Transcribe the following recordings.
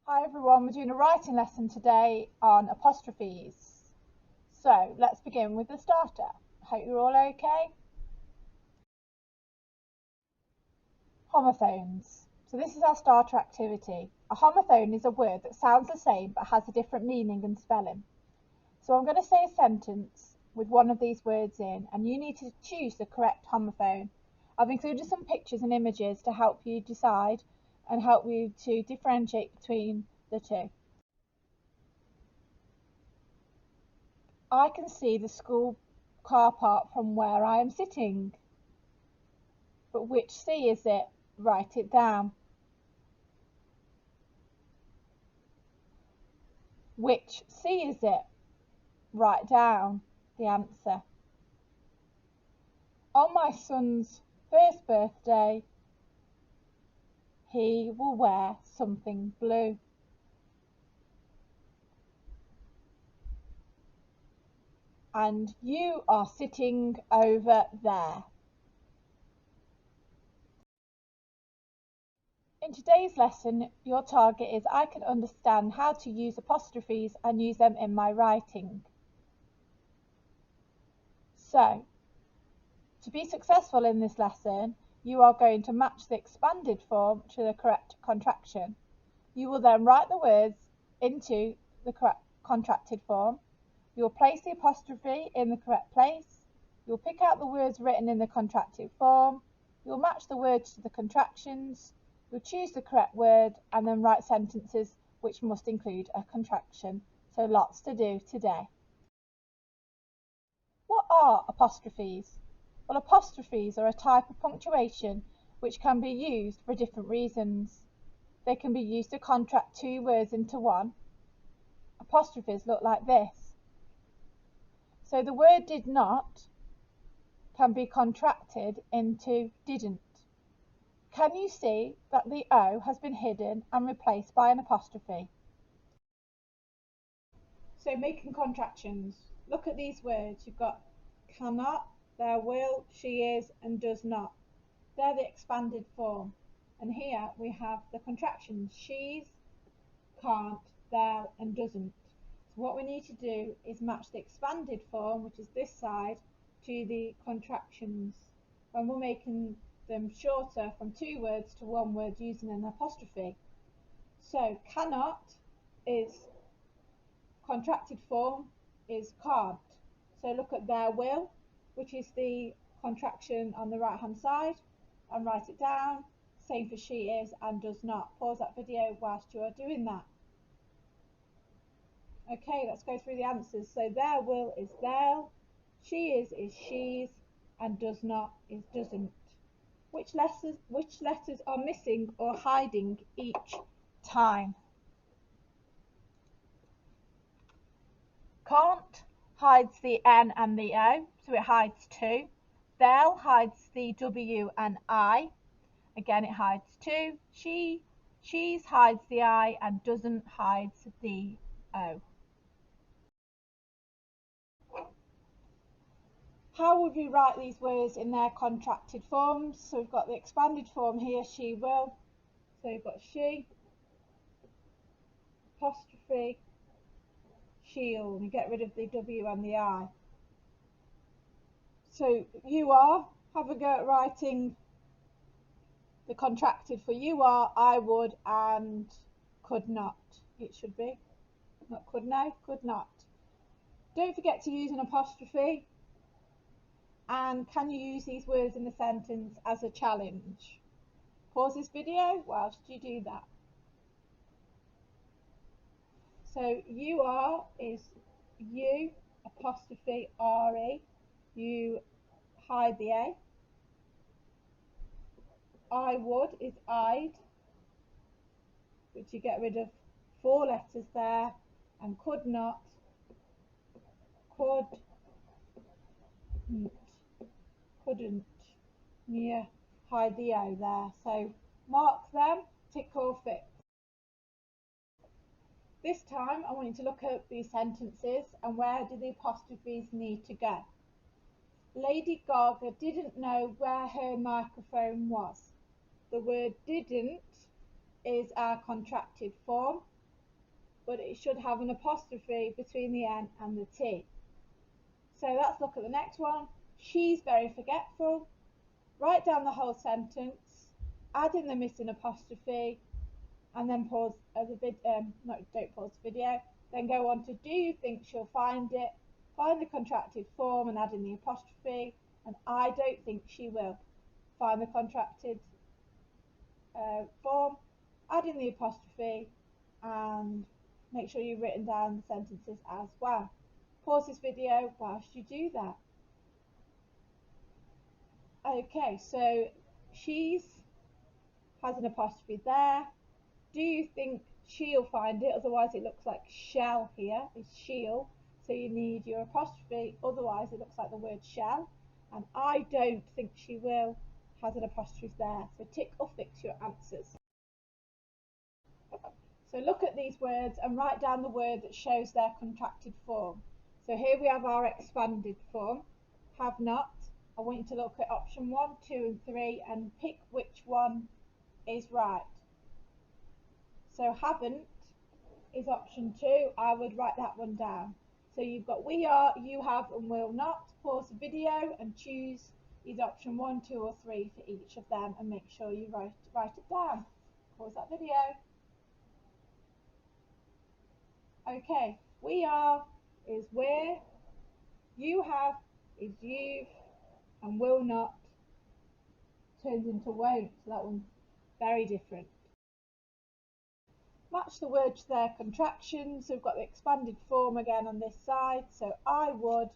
Hi everyone, we're doing a writing lesson today on apostrophes. So let's begin with the starter. Hope you're all okay. Homophones. So this is our starter activity. A homophone is a word that sounds the same but has a different meaning and spelling. So I'm going to say a sentence with one of these words in and you need to choose the correct homophone. I've included some pictures and images to help you decide and help you to differentiate between the two. I can see the school car park from where I am sitting. But which C is it? Write it down. Which C is it? Write down the answer. On my son's first birthday, he will wear something blue. And you are sitting over there. In today's lesson, your target is I can understand how to use apostrophes and use them in my writing. So, to be successful in this lesson, you are going to match the expanded form to the correct contraction. You will then write the words into the correct contracted form. You will place the apostrophe in the correct place. You will pick out the words written in the contracted form. You will match the words to the contractions. You'll choose the correct word and then write sentences which must include a contraction. So lots to do today. What are apostrophes? Well, apostrophes are a type of punctuation which can be used for different reasons. They can be used to contract two words into one. Apostrophes look like this. So the word did not can be contracted into didn't. Can you see that the O has been hidden and replaced by an apostrophe? So making contractions. Look at these words. You've got cannot, there will, she is, and does not. They're the expanded form. And here we have the contractions. She's, can't, there, and doesn't. So what we need to do is match the expanded form, which is this side, to the contractions. When we're making them shorter from two words to one word using an apostrophe. So cannot is contracted form is can't. So look at there will, which is the contraction on the right hand side, and write it down. Same for she is and does not. Pause that video whilst you are doing that. Okay, let's go through the answers. So there will is they'll, she is she's, and does not is doesn't. Which letters are missing or hiding each time? Can't hides the N and the O, so it hides two. They'll hides the W and I. Again, it hides two. She's hides the I and doesn't hides the O. How would we write these words in their contracted forms? So we've got the expanded form here, she will. So we've got she, apostrophe, she'll, and we get rid of the W and the I. So you are, have a go at writing the contracted for you are, I would, and could not. It should be. Not could now, could not. Don't forget to use an apostrophe. And can you use these words in the sentence as a challenge? Pause this video whilst you do that. So you are is you apostrophe re. You hide the a. I would is I'd, which you get rid of four letters there, and could not, could, couldn't. Yeah, hide the O there. So mark them, tick or fix. This time I want you to look at these sentences and where do the apostrophes need to go. Lady Gaga didn't know where her microphone was. The word didn't is our contracted form. but it should have an apostrophe between the N and the T. So let's look at the next one. She's very forgetful. Write down the whole sentence, add in the missing apostrophe, and then pause the don't pause the video. Then go on to do you think she'll find it? Find the contracted form and add in the apostrophe. And I don't think she will. Find the contracted form, add in the apostrophe, and make sure you've written down the sentences as well. Pause this video whilst you do that. Okay, so she's has an apostrophe there. Do you think she'll find it? Otherwise it looks like shall here. It's she'll. So you need your apostrophe. Otherwise it looks like the word shall. And I don't think she will has an apostrophe there. So tick or fix your answers. So look at these words and write down the word that shows their contracted form. So here we have our expanded form. Have not. I want you to look at option 1, 2 and 3 and pick which one is right. So haven't is option 2. I would write that one down. So you've got we are, you have and will not. Pause the video and choose either option 1, 2 or 3 for each of them and make sure you write it down. Pause that video. Okay, we are is where, you have is you've, and will not turns into won't. So that one's very different. Match the word to their contractions. So we've got the expanded form again on this side. So I would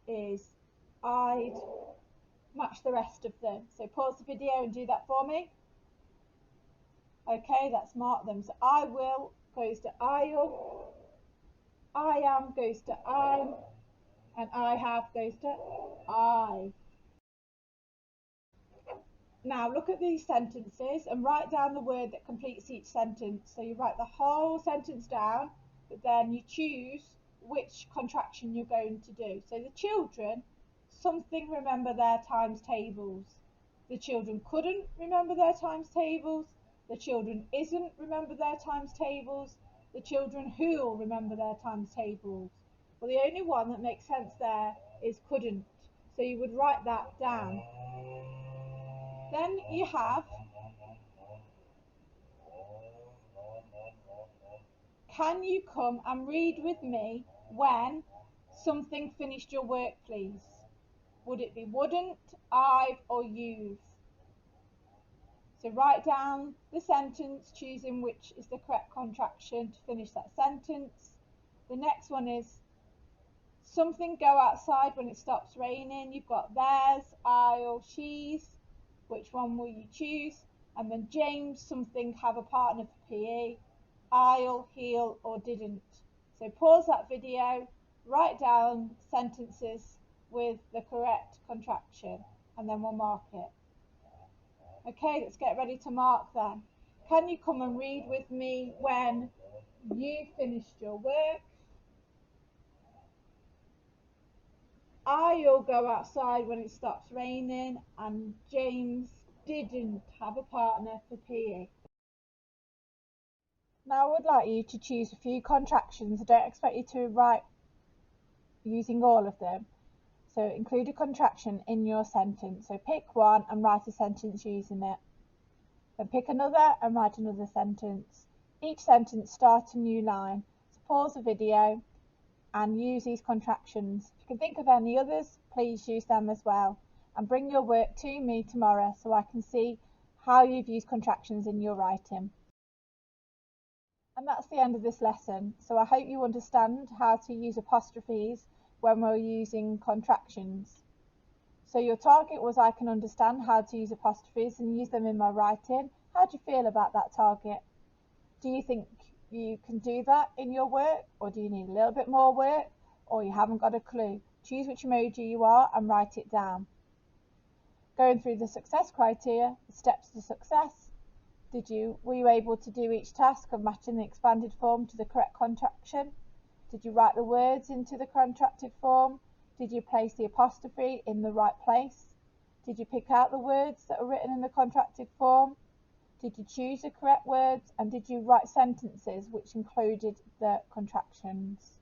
is I'd. Match the rest of them. So pause the video and do that for me. Okay, let's mark them. So I will goes to I'll. I am goes to I'm. And I have goes to I. Now look at these sentences and write down the word that completes each sentence. So you write the whole sentence down, but then you choose which contraction you're going to do. So the children, something remember their times tables. The children couldn't remember their times tables. The children isn't remember their times tables. The children who'll remember their times tables. Well, the only one that makes sense there is couldn't. So you would write that down. Then you have, can you come and read with me when something finished your work, please? Would it be wouldn't, I've, or you've? So write down the sentence, choosing which is the correct contraction to finish that sentence. The next one is, something go outside when it stops raining. You've got theirs, I'll, she's. Which one will you choose? And then James, something have a partner for PE. I'll, he'll, or didn't. So pause that video, write down sentences with the correct contraction, and then we'll mark it. Okay, let's get ready to mark then. Can you come and read with me when you finished your work? I'll go outside when it stops raining, and James didn't have a partner for PE. Now I would like you to choose a few contractions. I don't expect you to write using all of them. So include a contraction in your sentence. So pick one and write a sentence using it. Then pick another and write another sentence. Each sentence starts a new line. So pause the video and use these contractions. If you can think of any others, please use them as well. And bring your work to me tomorrow so I can see how you've used contractions in your writing. And that's the end of this lesson. So I hope you understand how to use apostrophes when we're using contractions. So your target was I can understand how to use apostrophes and use them in my writing. How do you feel about that target? Do you think you can do that in your work, or do you need a little bit more work, or you haven't got a clue? Choose which emoji you are and write it down. Going through the success criteria, the steps to success. Were you able to do each task of matching the expanded form to the correct contraction? Did you write the words into the contracted form? Did you place the apostrophe in the right place? Did you pick out the words that are written in the contracted form? Did you choose the correct words, and did you write sentences which included the contractions?